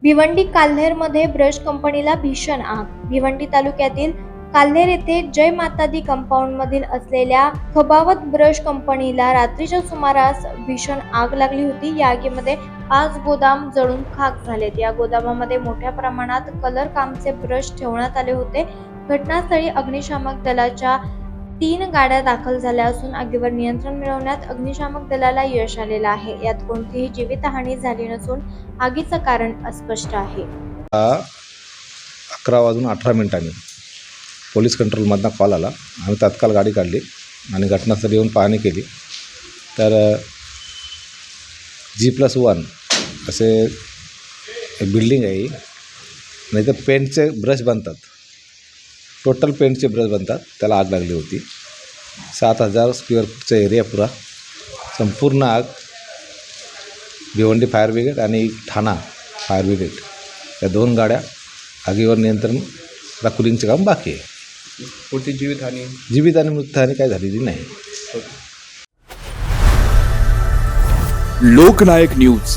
Bhiwandi काल्हेरमध्ये brush कंपनीला भीषण आग. भिवंडी तालुक्यातील काल्हेर येथे जय मातादी कंपाऊंडमधील असलेल्या खबावत ब्रश कंपनीला रात्रीच्या सुमारास भीषण आग लागली होती. या आगीमध्ये 5 गोदाम जळून खाक झालेत. या गोदामामध्ये मोठ्या प्रमाणात कलर कामचे ब्रश ठेवण्यात आले होते. घटनास्थळी अग्निशामक दलाच्या 3 गाड्या दाखल झाल्या असून आगीवर नियंत्रण मिळवण्यात अग्निशामक दलाला यश आलेलं आहे. यात कोणतीही जीवितहानी झाली नसून आगीचं कारण अस्पष्ट आहे. 11:18 पोलीस कंट्रोलमधनं कॉल आला. आम्ही तात्काळ गाडी काढली आणि घटनास्थळी येऊन पाहणी केली. तर G+1 असे एक बिल्डिंग आहे. नाही तर पेंटचे ब्रश बनतात, टोटल पेंटचे ब्रश बनतात, त्याला आग लागली होती. 7,000 स्क्वेअर फूटचा एरिया पुरा. संपूर्ण आग भिवंडी फायर ब्रिगेड आणि ठाणा फायर ब्रिगेड या 2 गाड्या आगीवर नियंत्रण कुलिंगचे काम बाकी आहे. कोणती जीवितहानी आणि मृत्यूहानी काय झालेली नाही. लोकनायक न्यूज